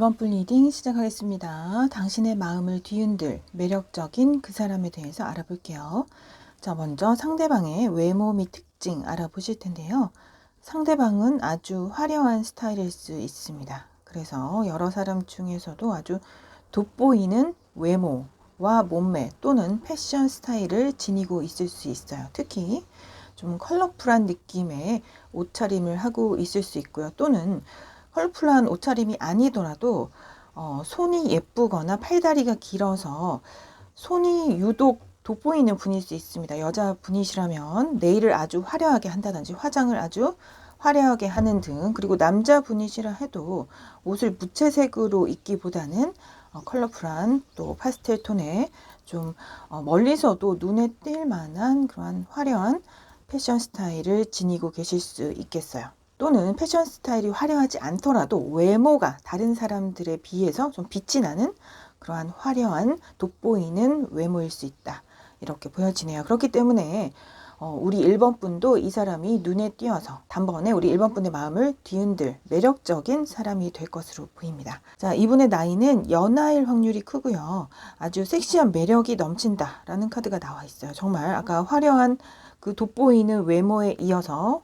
1번 분 리딩 시작하겠습니다. 당신의 마음을 뒤흔들 매력적인 그 사람에 대해서 알아볼게요. 자, 먼저 상대방의 외모 및 특징 알아보실 텐데요. 상대방은 아주 화려한 스타일일 수 있습니다. 그래서 여러 사람 중에서도 아주 돋보이는 외모와 몸매 또는 패션 스타일을 지니고 있을 수 있어요. 특히 좀 컬러풀한 느낌의 옷차림을 하고 있을 수 있고요. 또는 컬러풀한 옷차림이 아니더라도 손이 예쁘거나 팔다리가 길어서 손이 유독 돋보이는 분일 수 있습니다. 여자분이시라면 네일을 아주 화려하게 한다든지 화장을 아주 화려하게 하는 등, 그리고 남자분이시라 해도 옷을 무채색으로 입기보다는 컬러풀한 또 파스텔 톤의 좀 멀리서도 눈에 띌 만한 그러한 화려한 패션 스타일을 지니고 계실 수 있겠어요. 또는 패션 스타일이 화려하지 않더라도 외모가 다른 사람들에 비해서 좀 빛이 나는 그러한 화려한 돋보이는 외모일 수 있다, 이렇게 보여지네요. 그렇기 때문에 우리 1번 분도 이 사람이 눈에 띄어서 단번에 우리 1번 분의 마음을 뒤흔들 매력적인 사람이 될 것으로 보입니다. 자, 이분의 나이는 연하일 확률이 크고요. 아주 섹시한 매력이 넘친다 라는 카드가 나와 있어요. 정말 아까 화려한 그 돋보이는 외모에 이어서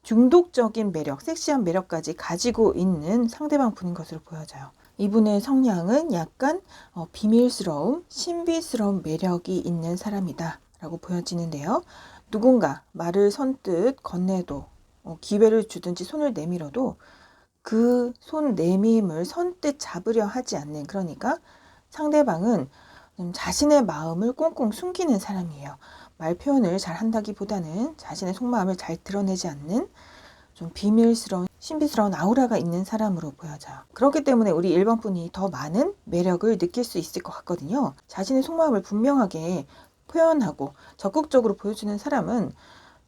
중독적인 매력, 섹시한 매력까지 가지고 있는 상대방 분인 것으로 보여져요. 이분의 성향은 약간 비밀스러움, 신비스러운 매력이 있는 사람이다 라고 보여지는데요. 누군가 말을 선뜻 건네도 기회를 주든지 손을 내밀어도 그 손 내밈을 선뜻 잡으려 하지 않는, 그러니까 상대방은 자신의 마음을 꽁꽁 숨기는 사람이에요. 말 표현을 잘 한다기보다는 자신의 속마음을 잘 드러내지 않는 좀 비밀스러운 신비스러운 아우라가 있는 사람으로 보여져요. 그렇기 때문에 우리 1번 분이 더 많은 매력을 느낄 수 있을 것 같거든요. 자신의 속마음을 분명하게 표현하고 적극적으로 보여주는 사람은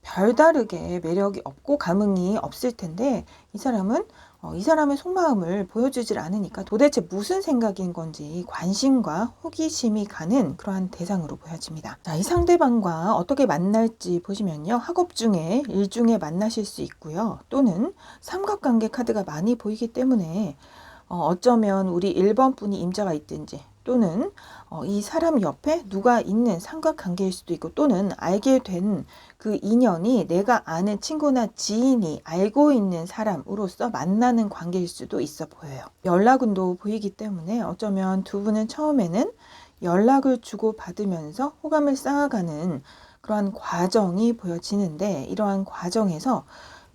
별다르게 매력이 없고 감흥이 없을 텐데, 이 사람은 이 사람의 속마음을 보여주질 않으니까 도대체 무슨 생각인 건지 관심과 호기심이 가는 그러한 대상으로 보여집니다. 자, 이 상대방과 어떻게 만날지 보시면요. 학업 중에, 일 중에 만나실 수 있고요. 또는 삼각관계 카드가 많이 보이기 때문에 어쩌면 우리 1번 분이 임자가 있든지, 또는 이 사람 옆에 누가 있는 삼각관계일 수도 있고, 또는 알게 된 그 인연이 내가 아는 친구나 지인이 알고 있는 사람으로서 만나는 관계일 수도 있어 보여요. 연락운도 보이기 때문에 어쩌면 두 분은 처음에는 연락을 주고받으면서 호감을 쌓아가는 그러한 과정이 보여지는데, 이러한 과정에서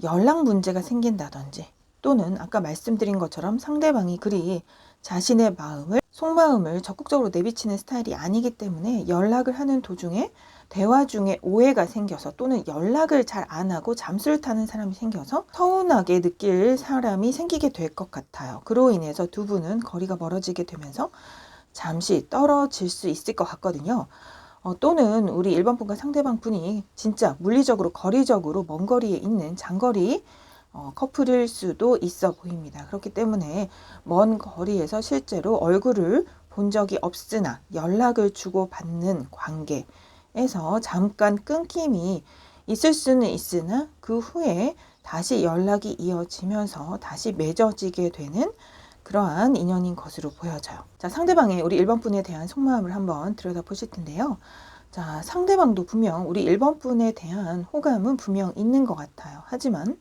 연락 문제가 생긴다든지, 또는 아까 말씀드린 것처럼 상대방이 그리 자신의 마음을, 속마음을 적극적으로 내비치는 스타일이 아니기 때문에 연락을 하는 도중에 대화 중에 오해가 생겨서, 또는 연락을 잘 안 하고 잠수를 타는 사람이 생겨서 서운하게 느낄 사람이 생기게 될 것 같아요. 그로 인해서 두 분은 거리가 멀어지게 되면서 잠시 떨어질 수 있을 것 같거든요. 또는 우리 1번 분과 상대방 분이 진짜 물리적으로 거리적으로 먼 거리에 있는 장거리 커플일 수도 있어 보입니다. 그렇기 때문에 먼 거리에서 실제로 얼굴을 본 적이 없으나 연락을 주고받는 관계에서 잠깐 끊김이 있을 수는 있으나 그 후에 다시 연락이 이어지면서 다시 맺어지게 되는 그러한 인연인 것으로 보여져요. 자, 상대방의 우리 1번 분에 대한 속마음을 한번 들여다보실 텐데요. 자, 상대방도 분명 우리 1번 분에 대한 호감은 분명 있는 것 같아요. 하지만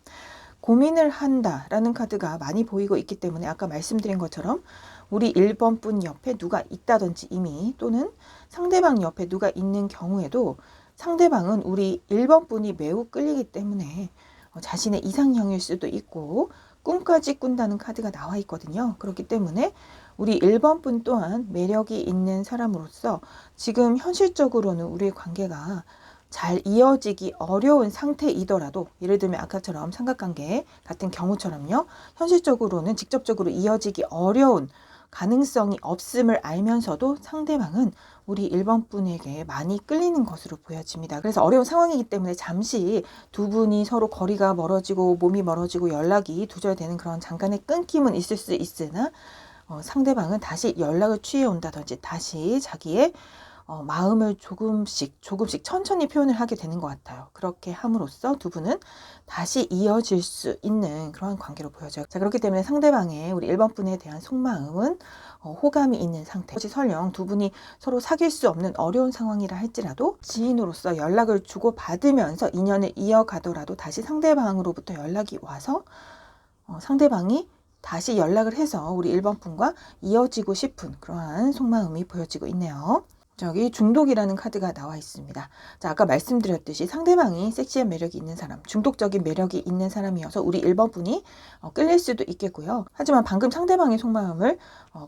고민을 한다라는 카드가 많이 보이고 있기 때문에 아까 말씀드린 것처럼 우리 1번 분 옆에 누가 있다든지 이미, 또는 상대방 옆에 누가 있는 경우에도 상대방은 우리 1번 분이 매우 끌리기 때문에 자신의 이상형일 수도 있고 꿈까지 꾼다는 카드가 나와 있거든요. 그렇기 때문에 우리 1번 분 또한 매력이 있는 사람으로서 지금 현실적으로는 우리의 관계가 잘 이어지기 어려운 상태이더라도, 예를 들면 아까처럼 삼각관계 같은 경우처럼요, 현실적으로는 직접적으로 이어지기 어려운 가능성이 없음을 알면서도 상대방은 우리 1번 분에게 많이 끌리는 것으로 보여집니다. 그래서 어려운 상황이기 때문에 잠시 두 분이 서로 거리가 멀어지고 몸이 멀어지고 연락이 두절되는 그런 잠깐의 끊김은 있을 수 있으나 상대방은 다시 연락을 취해 온다든지 다시 자기의 마음을 조금씩 천천히 표현을 하게 되는 것 같아요. 그렇게 함으로써 두 분은 다시 이어질 수 있는 그러한 관계로 보여져요. 자, 그렇기 때문에 상대방의 우리 1번 분에 대한 속마음은 호감이 있는 상태. 설령 두 분이 서로 사귈 수 없는 어려운 상황이라 할지라도 지인으로서 연락을 주고 받으면서 인연을 이어가더라도 다시 상대방으로부터 연락이 와서 상대방이 다시 연락을 해서 우리 1번 분과 이어지고 싶은 그러한 속마음이 보여지고 있네요. 저기 중독이라는 카드가 나와 있습니다. 자, 아까 말씀드렸듯이 상대방이 섹시한 매력이 있는 사람, 중독적인 매력이 있는 사람이어서 우리 1번 분이 끌릴 수도 있겠고요. 하지만 방금 상대방의 속마음을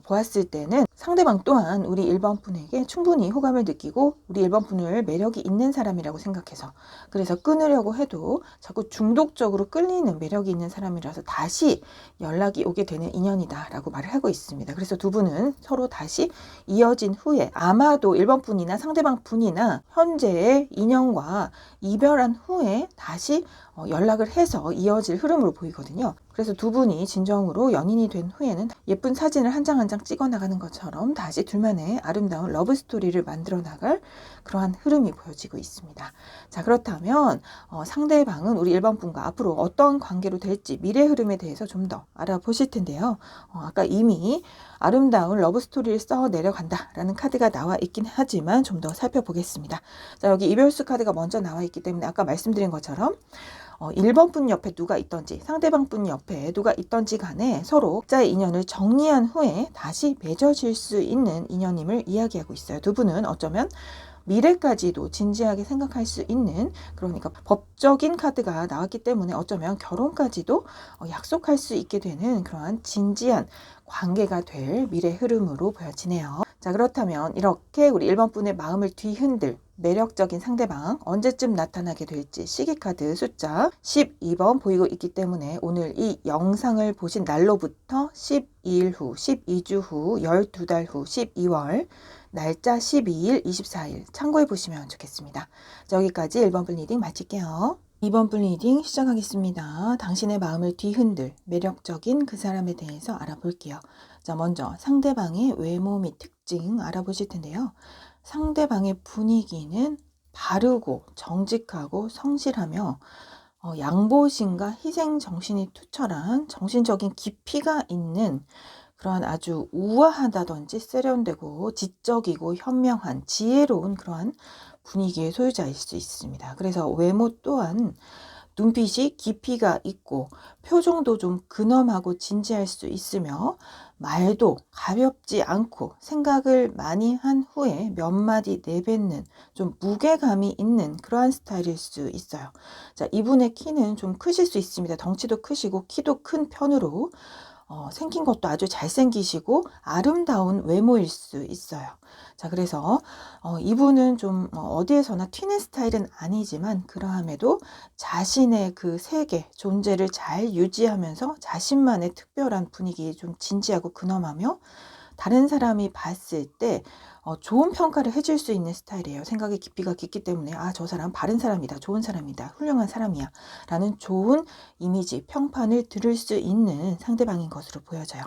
보았을 때는 상대방 또한 우리 1번 분에게 충분히 호감을 느끼고 우리 1번 분을 매력이 있는 사람이라고 생각해서 그래서 끊으려고 해도 자꾸 중독적으로 끌리는 매력이 있는 사람이라서 다시 연락이 오게 되는 인연이다 라고 말을 하고 있습니다. 그래서 두 분은 서로 다시 이어진 후에 아마도 1번 분이나 상대방 분이나 현재의 인연과 이별한 후에 다시 연락을 해서 이어질 흐름으로 보이거든요. 그래서 두 분이 진정으로 연인이 된 후에는 예쁜 사진을 한 장 한 장 찍어 나가는 것처럼 다시 둘만의 아름다운 러브 스토리를 만들어 나갈 그러한 흐름이 보여지고 있습니다. 자, 그렇다면 상대방은 우리 1번 분과 앞으로 어떤 관계로 될지 미래 흐름에 대해서 좀 더 알아보실 텐데요. 아까 이미 아름다운 러브 스토리를 써 내려간다라는 카드가 나와 있긴 하지만 좀 더 살펴보겠습니다. 자, 여기 이별수 카드가 먼저 나와 있기 때문에 아까 말씀드린 것처럼 1번 분 옆에 누가 있던지 상대방 분 옆에 누가 있던지 간에 서로 각자의 인연을 정리한 후에 다시 맺어질 수 있는 인연임을 이야기하고 있어요. 두 분은 어쩌면 미래까지도 진지하게 생각할 수 있는, 그러니까 법적인 카드가 나왔기 때문에 어쩌면 결혼까지도 약속할 수 있게 되는 그러한 진지한 관계가 될 미래 흐름으로 보여지네요. 자, 그렇다면 이렇게 우리 1번 분의 마음을 뒤흔들 매력적인 상대방 언제쯤 나타나게 될지 시기카드 숫자 12번 보이고 있기 때문에 오늘 이 영상을 보신 날로부터 12일 후, 12주 후, 12달 후, 12월 날짜 12일, 24일 참고해 보시면 좋겠습니다. 자, 여기까지 1번 분 리딩 마칠게요. 2번 분 리딩 시작하겠습니다. 당신의 마음을 뒤흔들 매력적인 그 사람에 대해서 알아볼게요. 자, 먼저 상대방의 외모 및 특징 알아보실 텐데요. 상대방의 분위기는 바르고 정직하고 성실하며 양보심과 희생정신이 투철한 정신적인 깊이가 있는 그러한 아주 우아하다든지 세련되고 지적이고 현명한 지혜로운 그러한 분위기의 소유자일 수 있습니다. 그래서 외모 또한 눈빛이 깊이가 있고 표정도 좀 근엄하고 진지할 수 있으며 말도 가볍지 않고 생각을 많이 한 후에 몇 마디 내뱉는 좀 무게감이 있는 그러한 스타일일 수 있어요. 자, 이분의 키는 좀 크실 수 있습니다. 덩치도 크시고 키도 큰 편으로 생긴 것도 아주 잘생기시고 아름다운 외모일 수 있어요. 자, 그래서 이분은 좀 어디에서나 튀는 스타일은 아니지만 그러함에도 자신의 그 세계, 존재를 잘 유지하면서 자신만의 특별한 분위기에 좀 진지하고 근엄하며 다른 사람이 봤을 때 좋은 평가를 해줄 수 있는 스타일이에요. 생각의 깊이가 깊기 때문에 저 사람 바른 사람이다, 좋은 사람이다, 훌륭한 사람이야 라는 좋은 이미지, 평판을 들을 수 있는 상대방인 것으로 보여져요.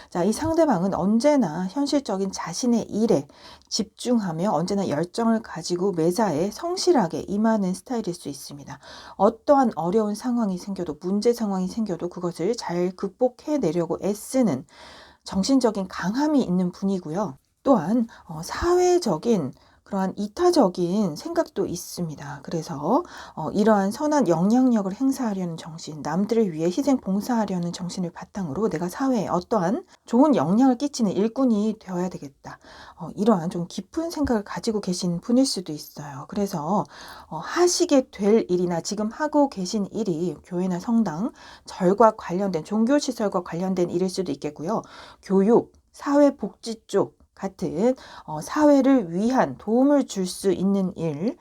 자, 이 상대방은 언제나 현실적인 자신의 일에 집중하며 언제나 열정을 가지고 매사에 성실하게 임하는 스타일일 수 있습니다. 어떠한 어려운 상황이 생겨도 문제 상황이 생겨도 그것을 잘 극복해내려고 애쓰는 정신적인 강함이 있는 분이고요. 또한 사회적인 그러한 이타적인 생각도 있습니다. 그래서 이러한 선한 영향력을 행사하려는 정신, 남들을 위해 희생 봉사하려는 정신을 바탕으로 내가 사회에 어떠한 좋은 영향을 끼치는 일꾼이 되어야 되겠다. 이러한 좀 깊은 생각을 가지고 계신 분일 수도 있어요. 그래서 하시게 될 일이나 지금 하고 계신 일이 교회나 성당, 절과 관련된 종교시설과 관련된 일일 수도 있겠고요. 교육, 사회복지 쪽 같은 사회를 위한 도움을 줄 수 있는 일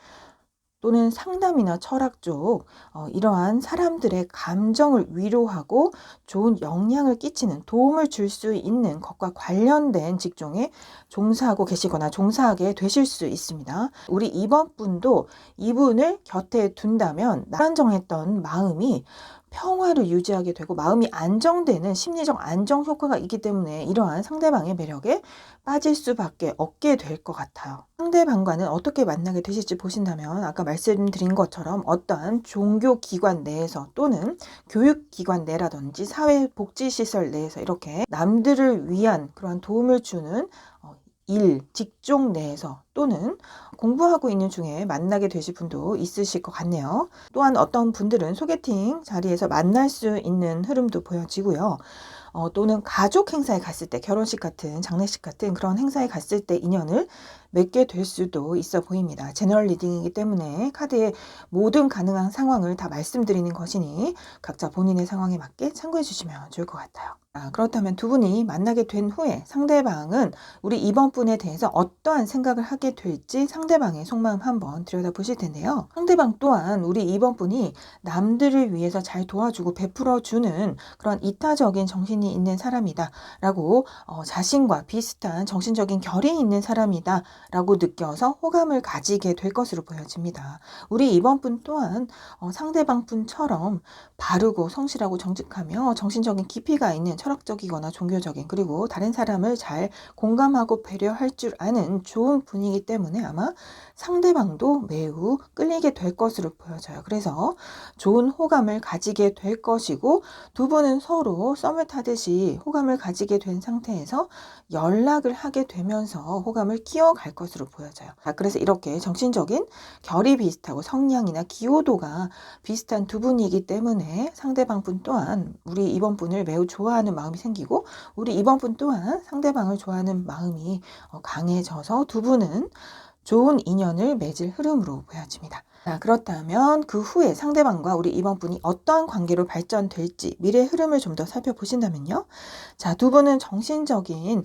또는 상담이나 철학 쪽 이러한 사람들의 감정을 위로하고 좋은 영향을 끼치는 도움을 줄 수 있는 것과 관련된 직종에 종사하고 계시거나 종사하게 되실 수 있습니다. 우리 2번 분도 이분을 곁에 둔다면 불안정했던 마음이 평화를 유지하게 되고 마음이 안정되는 심리적 안정 효과가 있기 때문에 이러한 상대방의 매력에 빠질 수밖에 없게 될 것 같아요. 상대방과는 어떻게 만나게 되실지 보신다면 아까 말씀드린 것처럼 어떠한 종교기관 내에서 또는 교육기관 내라든지 사회복지시설 내에서 이렇게 남들을 위한 그러한 도움을 주는 일, 직종 내에서 또는 공부하고 있는 중에 만나게 되실 분도 있으실 것 같네요. 또한 어떤 분들은 소개팅 자리에서 만날 수 있는 흐름도 보여지고요. 또는 가족 행사에 갔을 때 결혼식 같은 장례식 같은 그런 행사에 갔을 때 인연을 맺게 될 수도 있어 보입니다. 제너럴 리딩이기 때문에 카드의 모든 가능한 상황을 다 말씀드리는 것이니 각자 본인의 상황에 맞게 참고해 주시면 좋을 것 같아요. 그렇다면 두 분이 만나게 된 후에 상대방은 우리 이번 분에 대해서 어떠한 생각을 하게 될지 상대방의 속마음 한번 들여다보실 텐데요. 상대방 또한 우리 이번 분이 남들을 위해서 잘 도와주고 베풀어주는 그런 이타적인 정신이 있는 사람이다 라고 자신과 비슷한 정신적인 결이 있는 사람이다 라고 느껴서 호감을 가지게 될 것으로 보여집니다. 우리 이번 분 또한 상대방 분처럼 바르고 성실하고 정직하며 정신적인 깊이가 있는 철학적이거나 종교적인 그리고 다른 사람을 잘 공감하고 배려할 줄 아는 좋은 분이기 때문에 아마 상대방도 매우 끌리게 될 것으로 보여져요. 그래서 좋은 호감을 가지게 될 것이고 두 분은 서로 썸을 타듯이 호감을 가지게 된 상태에서 연락을 하게 되면서 호감을 키워갈 것으로 보여져요. 그래서 이렇게 정신적인 결이 비슷하고 성향이나 기호도가 비슷한 두 분이기 때문에 상대방 분 또한 우리 이번 분을 매우 좋아하는 마음이 생기고 우리 이번 분 또한 상대방을 좋아하는 마음이 강해져서 두 분은 좋은 인연을 맺을 흐름으로 보여집니다. 그렇다면 그 후에 상대방과 우리 이번 분이 어떠한 관계로 발전될지 미래의 흐름을 좀 더 살펴보신다면요. 두 분은 정신적인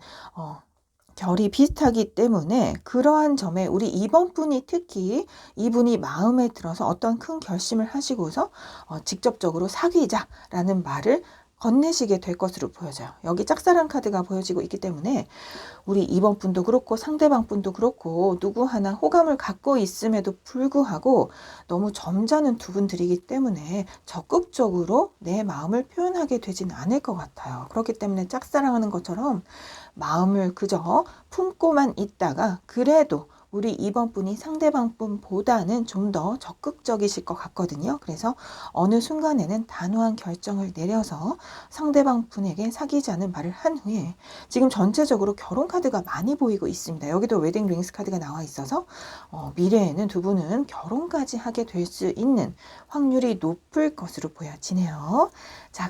결이 비슷하기 때문에 그러한 점에 우리 이번 분이 특히 이분이 마음에 들어서 어떤 큰 결심을 하시고서 직접적으로 사귀자라는 말을 건네시게 될 것으로 보여져요. 여기 짝사랑 카드가 보여지고 있기 때문에 우리 이번 분도 그렇고 상대방 분도 그렇고 누구 하나 호감을 갖고 있음에도 불구하고 너무 점잖은 두 분들이기 때문에 적극적으로 내 마음을 표현하게 되지는 않을 것 같아요. 그렇기 때문에 짝사랑하는 것처럼 마음을 그저 품고만 있다가 그래도 우리 이번 분이 상대방 분보다는 좀 더 적극적이실 것 같거든요. 그래서 어느 순간에는 단호한 결정을 내려서 상대방 분에게 사귀자는 말을 한 후에 지금 전체적으로 결혼 카드가 많이 보이고 있습니다. 여기도 웨딩 링스 카드가 나와 있어서 미래에는 두 분은 결혼까지 하게 될 수 있는 확률이 높을 것으로 보여지네요.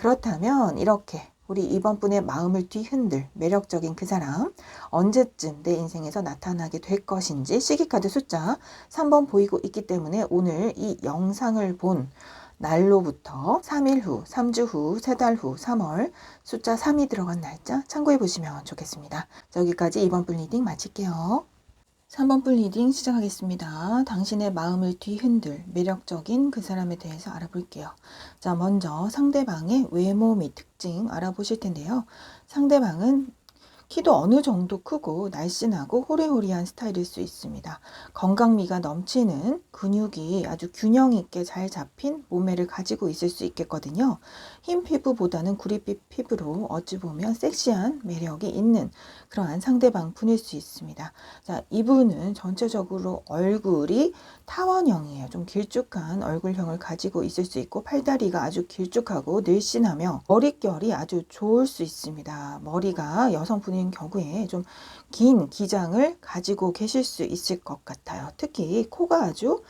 그렇다면 이렇게 우리 이번 분의 마음을 뒤흔들 매력적인 그 사람 언제쯤 내 인생에서 나타나게 될 것인지 시기카드 숫자 3번 보이고 있기 때문에 오늘 이 영상을 본 날로부터 3일 후, 3주 후, 3달 후, 3월 숫자 3이 들어간 날짜 참고해 보시면 좋겠습니다. 여기까지 이번 분 리딩 마칠게요. 3번 분 리딩 시작하겠습니다. 당신의 마음을 뒤흔들 매력적인 그 사람에 대해서 알아볼게요. 먼저 상대방의 외모 및 특징 알아보실 텐데요. 상대방은 키도 어느 정도 크고 날씬하고 호리호리한 스타일일 수 있습니다. 건강미가 넘치는 근육이 아주 균형 있게 잘 잡힌 몸매를 가지고 있을 수 있겠거든요. 흰 피부보다는 구릿빛 피부로 어찌 보면 섹시한 매력이 있는 그러한 상대방 분일 수 있습니다. 이분은 전체적으로 얼굴이 타원형이에요. 좀 길쭉한 얼굴형을 가지고 있을 수 있고 팔다리가 아주 길쭉하고 늘씬하며 머릿결이 아주 좋을 수 있습니다. 머리가 여성분인 경우에 좀 긴 기장을 가지고 계실 수 있을 것 같아요. 특히 코가 아주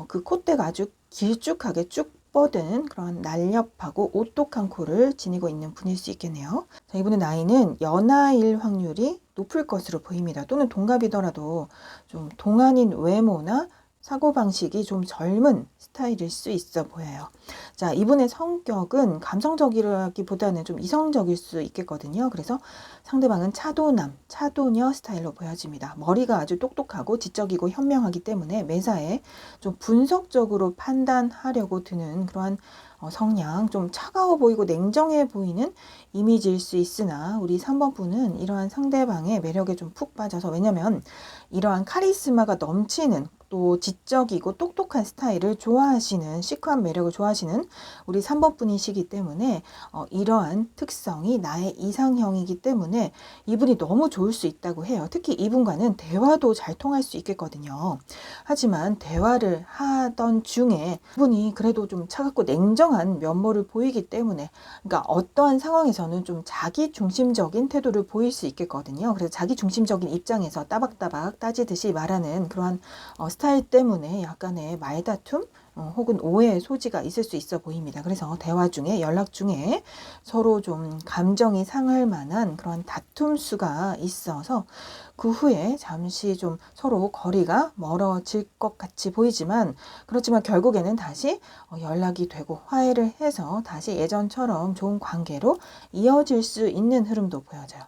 그 콧대가 아주 길쭉하게 쭉 뻗은 그런 날렵하고 오똑한 코를 지니고 있는 분일 수 있겠네요. 이분의 나이는 연하일 확률이 높을 것으로 보입니다. 또는 동갑이더라도 좀 동안인 외모나 사고방식이 좀 젊은 스타일일 수 있어 보여요. 이분의 성격은 감성적이라기보다는 좀 이성적일 수 있겠거든요. 그래서 상대방은 차도남, 차도녀 스타일로 보여집니다. 머리가 아주 똑똑하고 지적이고 현명하기 때문에 매사에 좀 분석적으로 판단하려고 드는 그러한 성향, 좀 차가워 보이고 냉정해 보이는 이미지일 수 있으나 우리 3번 분은 이러한 상대방의 매력에 좀 푹 빠져서, 왜냐면 이러한 카리스마가 넘치는 또 지적이고 똑똑한 스타일을 좋아하시는, 시크한 매력을 좋아하시는 우리 3번 분이시기 때문에 이러한 특성이 나의 이상형이기 때문에 이분이 너무 좋을 수 있다고 해요. 특히 이분과는 대화도 잘 통할 수 있겠거든요. 하지만 대화를 하던 중에 이분이 그래도 좀 차갑고 냉정한 면모를 보이기 때문에, 그러니까 어떠한 상황에서는 좀 자기 중심적인 태도를 보일 수 있겠거든요. 그래서 자기 중심적인 입장에서 따박따박 따지듯이 말하는 그러한 스타일 때문에 약간의 말다툼 혹은 오해의 소지가 있을 수 있어 보입니다. 그래서 대화 중에, 연락 중에 서로 좀 감정이 상할 만한 그런 다툼 수가 있어서 그 후에 잠시 좀 서로 거리가 멀어질 것 같이 보이지만, 그렇지만 결국에는 다시 연락이 되고 화해를 해서 다시 예전처럼 좋은 관계로 이어질 수 있는 흐름도 보여져요.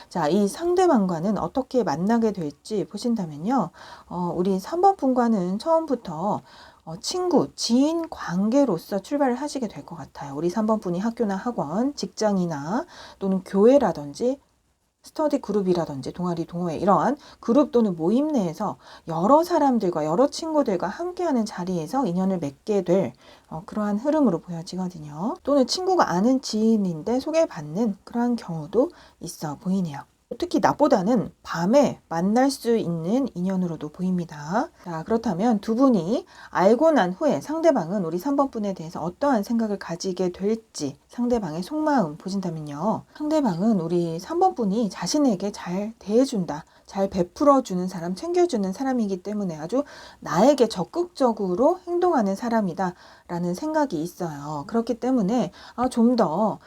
자, 이 상대방과는 어떻게 만나게 될지 보신다면요. 우리 3번 분과는 처음부터 친구, 지인 관계로서 출발을 하시게 될 것 같아요. 우리 3번 분이 학교나 학원, 직장이나 또는 교회라든지 스터디 그룹이라든지 동아리, 동호회, 이러한 그룹 또는 모임 내에서 여러 사람들과, 여러 친구들과 함께하는 자리에서 인연을 맺게 될 그러한 흐름으로 보여지거든요. 또는 친구가 아는 지인인데 소개받는 그러한 경우도 있어 보이네요. 특히 낮보다는 밤에 만날 수 있는 인연으로도 보입니다. 자, 그렇다면 두 분이 알고 난 후에 상대방은 우리 3번 분에 대해서 어떠한 생각을 가지게 될지, 상대방의 속마음 보신다면요. 상대방은 우리 3번 분이 자신에게 잘 대해준다, 잘 베풀어주는 사람, 챙겨주는 사람이기 때문에 아주 나에게 적극적으로 행동하는 사람이다 라는 생각이 있어요. 그렇기 때문에 좀 더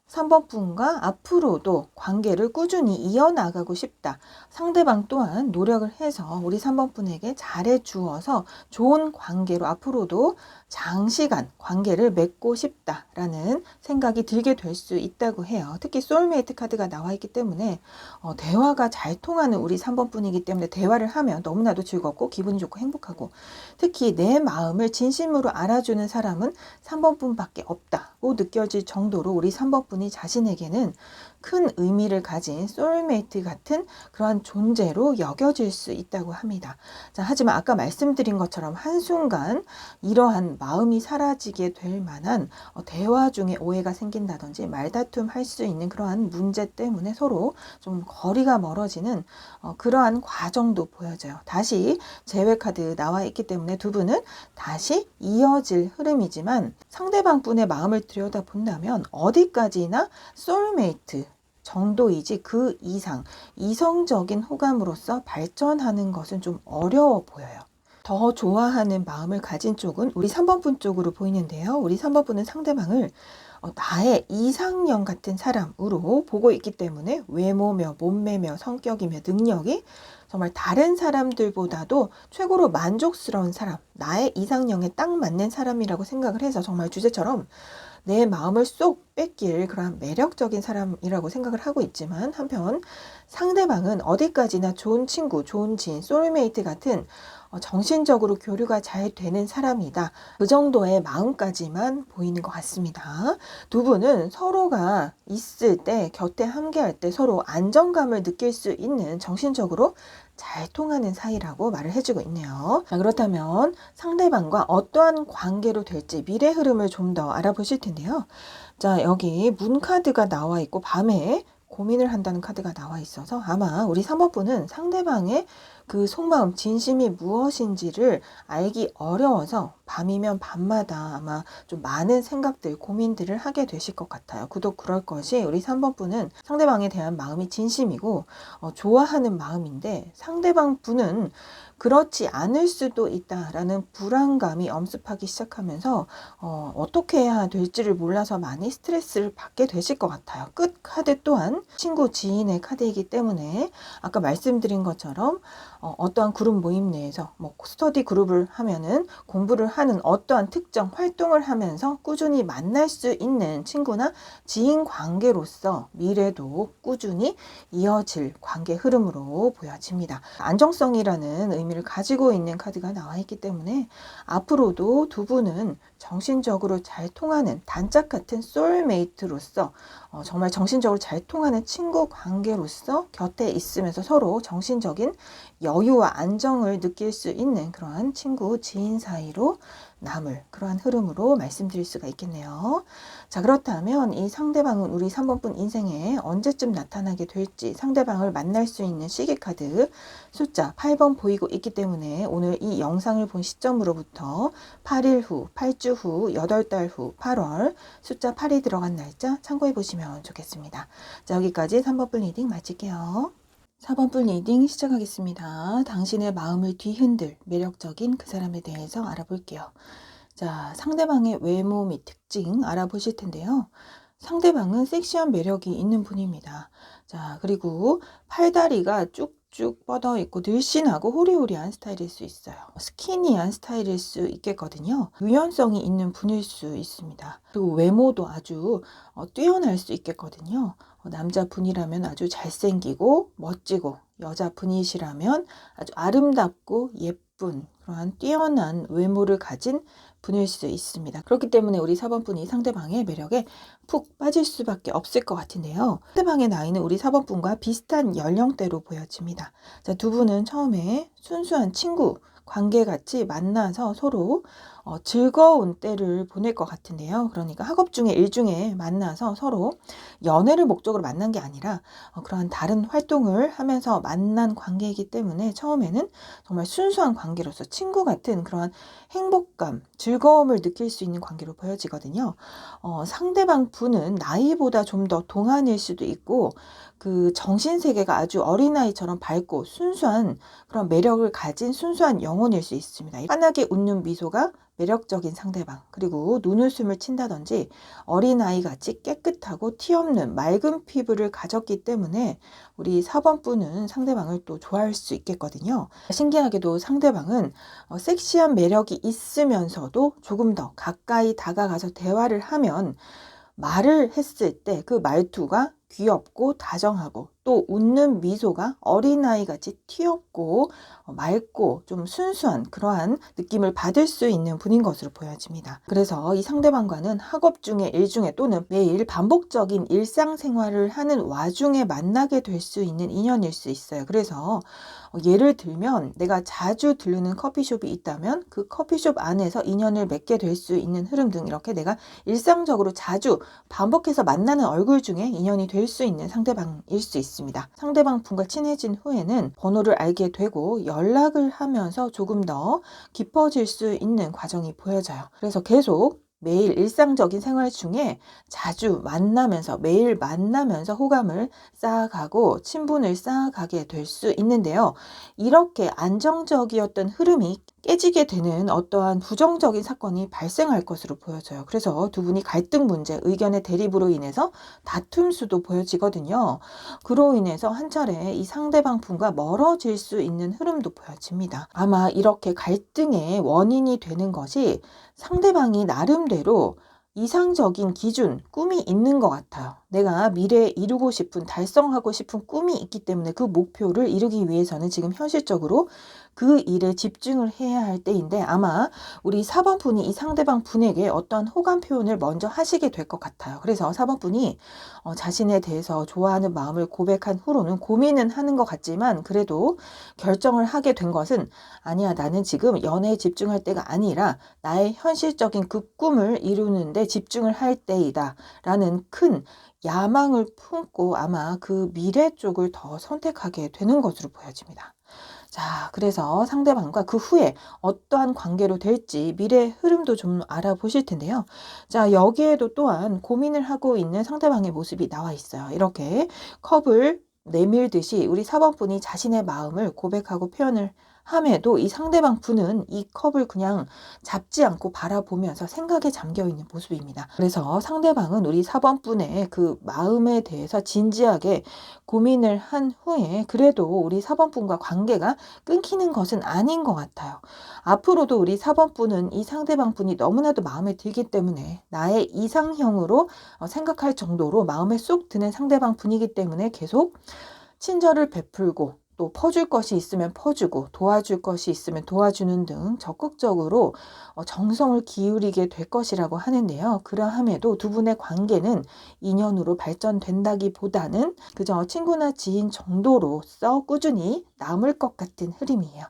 3번 분과 앞으로도 관계를 꾸준히 이어나가고 싶다. 상대방 또한 노력을 해서 우리 3번 분에게 잘해 주어서 좋은 관계로 앞으로도 장시간 관계를 맺고 싶다라는 생각이 들게 될 수 있다고 해요. 특히 소울메이트 카드가 나와 있기 때문에 대화가 잘 통하는 우리 3번 분이기 때문에 대화를 하면 너무나도 즐겁고 기분이 좋고 행복하고, 특히 내 마음을 진심으로 알아주는 사람은 3번 분밖에 없다고 느껴질 정도로 우리 3번 분이 자신에게는 큰 의미를 가진 소울메이트 같은 그러한 존재로 여겨질 수 있다고 합니다. 자, 하지만 아까 말씀드린 것처럼 한순간 이러한 마음이 사라지게 될 만한 대화 중에 오해가 생긴다든지 말다툼 할 수 있는 그러한 문제 때문에 서로 좀 거리가 멀어지는 그러한 과정도 보여져요. 다시 재회 카드 나와 있기 때문에 두 분은 다시 이어질 흐름이지만, 상대방 분의 마음을 들여다본다면 어디까지나 소울메이트 정도이지 그 이상 이성적인 호감으로서 발전하는 것은 좀 어려워 보여요. 더 좋아하는 마음을 가진 쪽은 우리 3번 분 쪽으로 보이는데요. 우리 3번 분은 상대방을 나의 이상형 같은 사람으로 보고 있기 때문에 외모며 몸매며 성격이며 능력이 정말 다른 사람들보다도 최고로 만족스러운 사람, 나의 이상형에 딱 맞는 사람이라고 생각을 해서 정말 주제처럼 내 마음을 쏙 뺏길 그런 매력적인 사람이라고 생각을 하고 있지만, 한편 상대방은 어디까지나 좋은 친구, 좋은 지인, 소울메이트 같은 정신적으로 교류가 잘 되는 사람이다. 그 정도의 마음까지만 보이는 것 같습니다. 두 분은 서로가 있을 때, 곁에 함께할 때 서로 안정감을 느낄 수 있는, 정신적으로 잘 통하는 사이라고 말을 해주고 있네요. 자, 그렇다면 상대방과 어떠한 관계로 될지 미래 흐름을 좀 더 알아보실 텐데요. 자, 여기 문 카드가 나와 있고 밤에 고민을 한다는 카드가 나와 있어서 아마 우리 3번 분은 상대방의 그 속마음, 진심이 무엇인지를 알기 어려워서 밤이면 밤마다 아마 좀 많은 생각들, 고민들을 하게 되실 것 같아요. 그도 그럴 것이, 우리 3번 분은 상대방에 대한 마음이 진심이고 좋아하는 마음인데, 상대방 분은 그렇지 않을 수도 있다라는 불안감이 엄습하기 시작하면서 어떻게 해야 될지를 몰라서 많이 스트레스를 받게 되실 것 같아요. 끝 카드 또한 친구, 지인의 카드이기 때문에 아까 말씀드린 것처럼 어떠한 그룹 모임 내에서 뭐 스터디 그룹을 하면은 공부를 하는 어떠한 특정 활동을 하면서 꾸준히 만날 수 있는 친구나 지인 관계로서 미래도 꾸준히 이어질 관계 흐름으로 보여집니다. 안정성이라는 의미를 가지고 있는 카드가 나와 있기 때문에 앞으로도 두 분은 정신적으로 잘 통하는 단짝 같은 소울메이트로서 정말 정신적으로 잘 통하는 친구 관계로서 곁에 있으면서 서로 정신적인 여유와 안정을 느낄 수 있는 그러한 친구, 지인 사이로 남을 그러한 흐름으로 말씀드릴 수가 있겠네요. 자, 그렇다면 이 상대방은 우리 3번분 인생에 언제쯤 나타나게 될지 상대방을 만날 수 있는 시기 카드 숫자 8번 보이고 있기 때문에 오늘 이 영상을 본 시점으로부터 8일 후, 8주 후, 8달 후, 8월 숫자 8이 들어간 날짜 참고해 보시면 좋겠습니다. 자, 여기까지 3번분 리딩 마칠게요. 4번분 리딩 시작하겠습니다. 당신의 마음을 뒤흔들 매력적인 그 사람에 대해서 알아볼게요. 자, 상대방의 외모 및 특징 알아보실 텐데요. 상대방은 섹시한 매력이 있는 분입니다. 자, 그리고 팔다리가 쭉쭉 뻗어 있고 늘씬하고 호리호리한 스타일일 수 있어요. 스키니한 스타일일 수 있겠거든요. 유연성이 있는 분일 수 있습니다. 그리고 외모도 아주 뛰어날 수 있겠거든요. 남자분이라면 아주 잘생기고 멋지고 여자분이시라면 아주 아름답고 예쁜 그러한 뛰어난 외모를 가진 분일 수 있습니다. 그렇기 때문에 우리 4번분이 상대방의 매력에 푹 빠질 수밖에 없을 것 같은데요. 상대방의 나이는 우리 4번분과 비슷한 연령대로 보여집니다. 자, 두 분은 처음에 순수한 친구 관계같이 만나서 서로 즐거운 때를 보낼 것 같은데요. 그러니까 학업 중에 일 중에 만나서 서로 연애를 목적으로 만난 게 아니라 그러한 다른 활동을 하면서 만난 관계이기 때문에 처음에는 정말 순수한 관계로서 친구 같은 그러한 행복감, 즐거움을 느낄 수 있는 관계로 보여지거든요. 상대방 분은 나이보다 좀 더 동안일 수도 있고 그 정신세계가 아주 어린아이처럼 밝고 순수한 그런 매력을 가진 순수한 영혼일 수 있습니다. 환하게 웃는 미소가 매력적인 상대방, 그리고 눈웃음을 친다든지 어린아이같이 깨끗하고 티 없는 맑은 피부를 가졌기 때문에 우리 4번 분은 상대방을 또 좋아할 수 있겠거든요. 신기하게도 상대방은 섹시한 매력이 있으면서도 조금 더 가까이 다가가서 대화를 하면 말을 했을 때 그 말투가 귀엽고 다정하고 또 웃는 미소가 어린아이같이 튀었고 맑고 좀 순수한 그러한 느낌을 받을 수 있는 분인 것으로 보여집니다. 그래서 이 상대방과는 학업 중에 일 중에 또는 매일 반복적인 일상생활을 하는 와중에 만나게 될 수 있는 인연일 수 있어요. 그래서 예를 들면 내가 자주 들르는 커피숍이 있다면 그 커피숍 안에서 인연을 맺게 될 수 있는 흐름 등 이렇게 내가 일상적으로 자주 반복해서 만나는 얼굴 중에 인연이 될 수 있는 상대방일 수 있습니다. 상대방 분과 친해진 후에는 번호를 알게 되고 연락을 하면서 조금 더 깊어질 수 있는 과정이 보여져요. 그래서 계속 매일 일상적인 생활 중에 자주 만나면서 매일 만나면서 호감을 쌓아가고 친분을 쌓아가게 될 수 있는데요. 이렇게 안정적이었던 흐름이 깨지게 되는 어떠한 부정적인 사건이 발생할 것으로 보여져요. 그래서 두 분이 갈등 문제, 의견의 대립으로 인해서 다툼 수도 보여지거든요. 그로 인해서 한 차례 이 상대방 분과 멀어질 수 있는 흐름도 보여집니다. 아마 이렇게 갈등의 원인이 되는 것이 상대방이 나름대로 이상적인 기준, 꿈이 있는 것 같아요. 내가 미래에 이루고 싶은, 달성하고 싶은 꿈이 있기 때문에 그 목표를 이루기 위해서는 지금 현실적으로 그 일에 집중을 해야 할 때인데 아마 우리 4번 분이 이 상대방 분에게 어떤 호감 표현을 먼저 하시게 될 것 같아요. 그래서 4번 분이 자신에 대해서 좋아하는 마음을 고백한 후로는 고민은 하는 것 같지만 그래도 결정을 하게 된 것은 아니야, 나는 지금 연애에 집중할 때가 아니라 나의 현실적인 그 꿈을 이루는데 집중을 할 때이다 라는 큰 야망을 품고 아마 그 미래 쪽을 더 선택하게 되는 것으로 보여집니다. 자, 그래서 상대방과 그 후에 어떠한 관계로 될지 미래의 흐름도 좀 알아보실 텐데요. 자, 여기에도 또한 고민을 하고 있는 상대방의 모습이 나와 있어요. 이렇게 컵을 내밀듯이 우리 4번 분이 자신의 마음을 고백하고 표현을 함에도 이 상대방 분은 이 컵을 그냥 잡지 않고 바라보면서 생각에 잠겨 있는 모습입니다. 그래서 상대방은 우리 4번 분의 그 마음에 대해서 진지하게 고민을 한 후에 그래도 우리 4번 분과 관계가 끊기는 것은 아닌 것 같아요. 앞으로도 우리 4번 분은 이 상대방 분이 너무나도 마음에 들기 때문에 나의 이상형으로 생각할 정도로 마음에 쏙 드는 상대방 분이기 때문에 계속 친절을 베풀고 또 퍼줄 것이 있으면 퍼주고 도와줄 것이 있으면 도와주는 등 적극적으로 정성을 기울이게 될 것이라고 하는데요. 그러함에도 두 분의 관계는 인연으로 발전된다기보다는 그저 친구나 지인 정도로서 꾸준히 남을 것 같은 흐름이에요.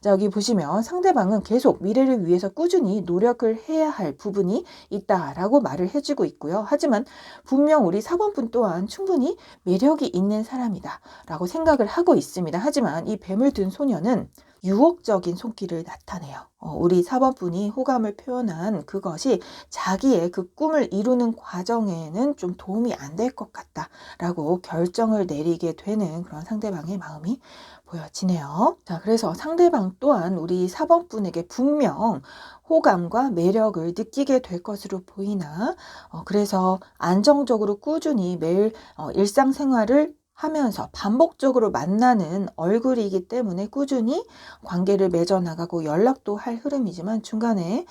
자, 여기 보시면 상대방은 계속 미래를 위해서 꾸준히 노력을 해야 할 부분이 있다라고 말을 해주고 있고요. 하지만 분명 우리 4번 분 또한 충분히 매력이 있는 사람이다 라고 생각을 하고 있습니다. 하지만 이 뱀을 든 소녀는 유혹적인 손길을 나타내요. 우리 4번 분이 호감을 표현한 그것이 자기의 그 꿈을 이루는 과정에는 좀 도움이 안 될 것 같다라고 결정을 내리게 되는 그런 상대방의 마음이 보여지네요. 자, 그래서 상대방 또한 우리 4번 분에게 분명 호감과 매력을 느끼게 될 것으로 보이나 그래서 안정적으로 꾸준히 매일 일상생활을 하면서 반복적으로 만나는 얼굴이기 때문에 꾸준히 관계를 맺어나가고 연락도 할 흐름이지만 중간에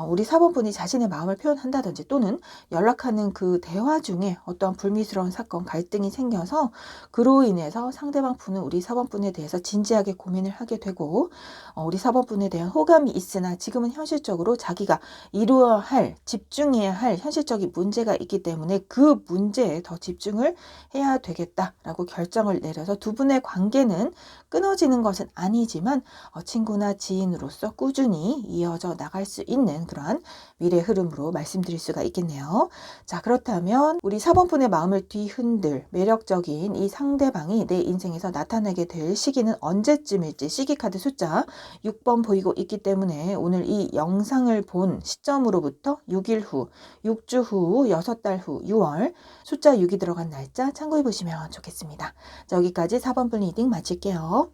우리 4번 분이 자신의 마음을 표현한다든지 또는 연락하는 그 대화 중에 어떤 불미스러운 사건, 갈등이 생겨서 그로 인해서 상대방 분은 우리 4번 분에 대해서 진지하게 고민을 하게 되고 우리 4번 분에 대한 호감이 있으나 지금은 현실적으로 자기가 이루어야 할, 집중해야 할 현실적인 문제가 있기 때문에 그 문제에 더 집중을 해야 되겠다라고 결정을 내려서 두 분의 관계는 끊어지는 것은 아니지만 친구나 지인으로서 꾸준히 이어져 나갈 수 있는 그러한 미래 흐름으로 말씀드릴 수가 있겠네요. 자, 그렇다면 우리 4번 분의 마음을 뒤흔들 매력적인 이 상대방이 내 인생에서 나타나게 될 시기는 언제쯤일지 시기카드 숫자 6번 보이고 있기 때문에 오늘 이 영상을 본 시점으로부터 6일 후, 6주 후, 6달 후, 6월 숫자 6이 들어간 날짜 참고해 보시면 좋겠습니다. 자, 여기까지 4번 분 리딩 마칠게요.